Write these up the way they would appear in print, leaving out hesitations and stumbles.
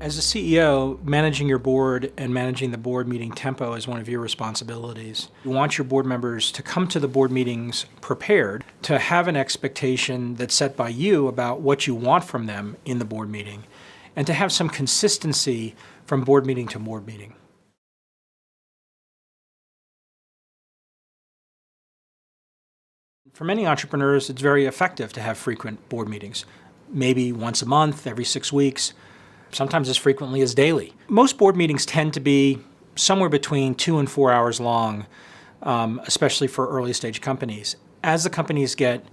As a CEO, managing your board and managing the board meeting tempo is one of your responsibilities. You want your board members to come to the board meetings prepared, to have an expectation that's set by you about what you want from them in the board meeting, and to have some consistency from board meeting to board meeting. For many entrepreneurs, it's very effective to have frequent board meetings, maybe once a month, every 6 weeks, sometimes as frequently as daily. Most board meetings tend to be somewhere between 2 and 4 hours long, especially for early stage companies. As the companies get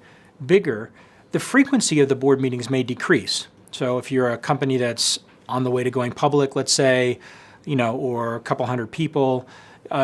bigger, the frequency of the board meetings may decrease. So if you're a company that's on the way to going public, let's say, or a couple hundred people,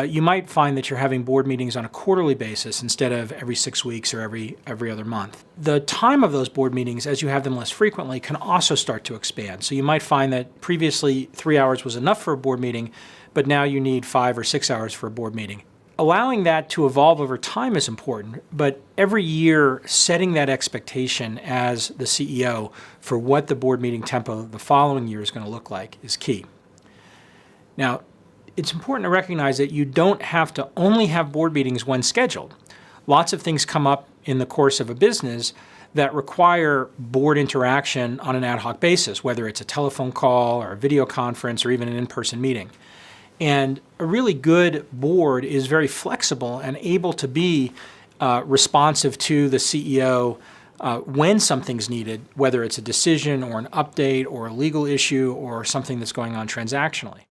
you might find that you're having board meetings on a quarterly basis instead of every 6 weeks or every other month. The time of those board meetings, as you have them less frequently, can also start to expand. So you might find that previously 3 hours was enough for a board meeting, but now you need 5 or 6 hours for a board meeting. Allowing that to evolve over time is important, but every year setting that expectation as the CEO for what the board meeting tempo the following year is going to look like is key. Now, it's important to recognize that you don't have to only have board meetings when scheduled. Lots of things come up in the course of a business that require board interaction on an ad hoc basis, whether it's a telephone call or a video conference or even an in-person meeting. And a really good board is very flexible and able to be responsive to the CEO when something's needed, whether it's a decision or an update or a legal issue or something that's going on transactionally.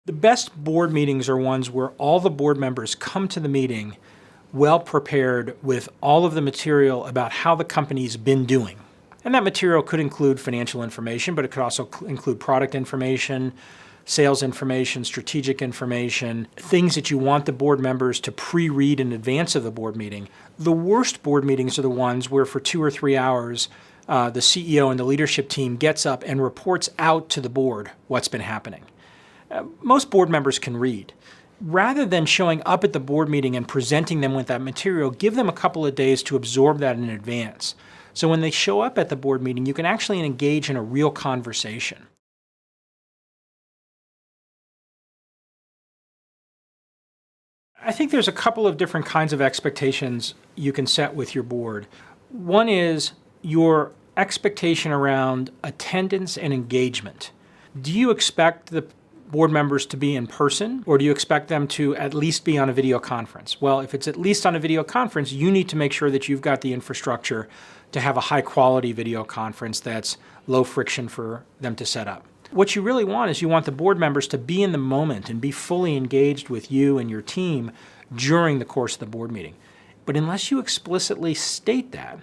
The best board meetings are ones where all the board members come to the meeting well prepared with all of the material about how the company's been doing. And that material could include financial information, but it could also include product information, sales information, strategic information, things that you want the board members to pre-read in advance of the board meeting. The worst board meetings are the ones where for 2 or 3 hours, the CEO and the leadership team gets up and reports out to the board what's been happening. Most board members can read. Rather than showing up at the board meeting and presenting them with that material, give them a couple of days to absorb that in advance. So when they show up at the board meeting, you can actually engage in a real conversation. I think there's a couple of different kinds of expectations you can set with your board. One is your expectation around attendance and engagement. Do you expect the board members to be in person, or do you expect them to at least be on a video conference? Well, if it's at least on a video conference, you need to make sure that you've got the infrastructure to have a high quality video conference that's low friction for them to set up. What you really want is you want the board members to be in the moment and be fully engaged with you and your team during the course of the board meeting. But unless you explicitly state that,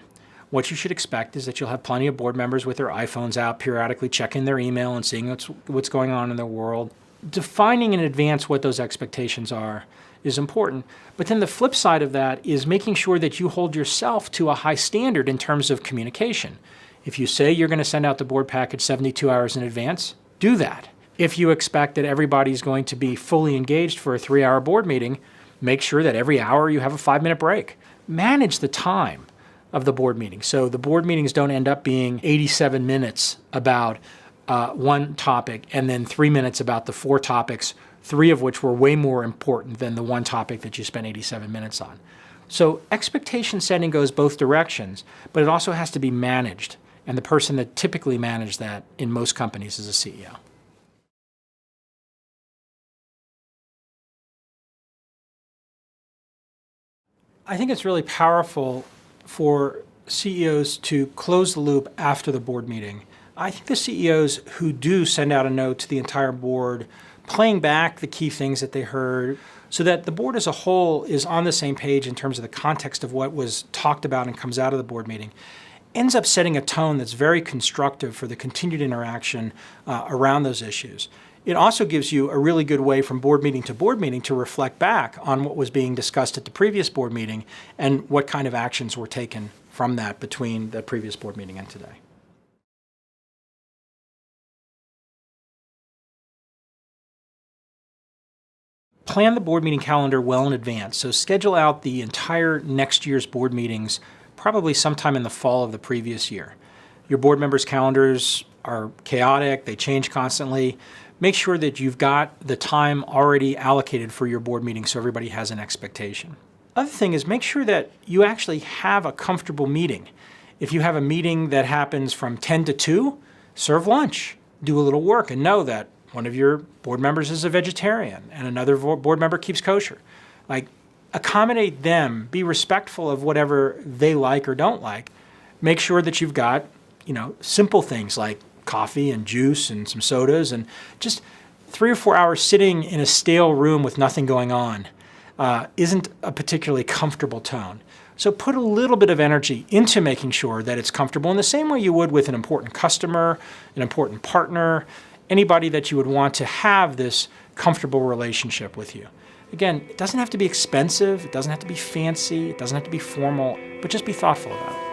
what you should expect is that you'll have plenty of board members with their iPhones out, periodically checking their email and seeing what's going on in their world. Defining in advance what those expectations are is important. But then the flip side of that is making sure that you hold yourself to a high standard in terms of communication. If you say you're going to send out the board package 72 hours in advance, do that. If you expect that everybody's going to be fully engaged for a 3-hour board meeting, make sure that every hour you have a 5-minute break. Manage the time of the board meeting. So the board meetings don't end up being 87 minutes about one topic and then 3 minutes about the 4 topics, 3 of which were way more important than the one topic that you spent 87 minutes on. So expectation setting goes both directions, but it also has to be managed. And the person that typically manages that in most companies is a CEO. I think it's really powerful for CEOs to close the loop after the board meeting. I think the CEOs who do send out a note to the entire board, playing back the key things that they heard, so that the board as a whole is on the same page in terms of the context of what was talked about and comes out of the board meeting, ends up setting a tone that's very constructive for the continued interaction around those issues. It also gives you a really good way from board meeting to reflect back on what was being discussed at the previous board meeting and what kind of actions were taken from that between the previous board meeting and today. Plan the board meeting calendar well in advance. So schedule out the entire next year's board meetings probably sometime in the fall of the previous year. Your board members' calendars are chaotic, they change constantly. Make sure that you've got the time already allocated for your board meeting so everybody has an expectation. Other thing is make sure that you actually have a comfortable meeting. If you have a meeting that happens from 10 to 2, serve lunch, do a little work, and know that one of your board members is a vegetarian and another board member keeps kosher. Like, accommodate them, be respectful of whatever they like or don't like. Make sure that you've got, simple things like coffee and juice and some sodas, and just 3 or 4 hours sitting in a stale room with nothing going on isn't a particularly comfortable tone. So put a little bit of energy into making sure that it's comfortable in the same way you would with an important customer, an important partner, anybody that you would want to have this comfortable relationship with you. Again, it doesn't have to be expensive, it doesn't have to be fancy, it doesn't have to be formal, but just be thoughtful about it.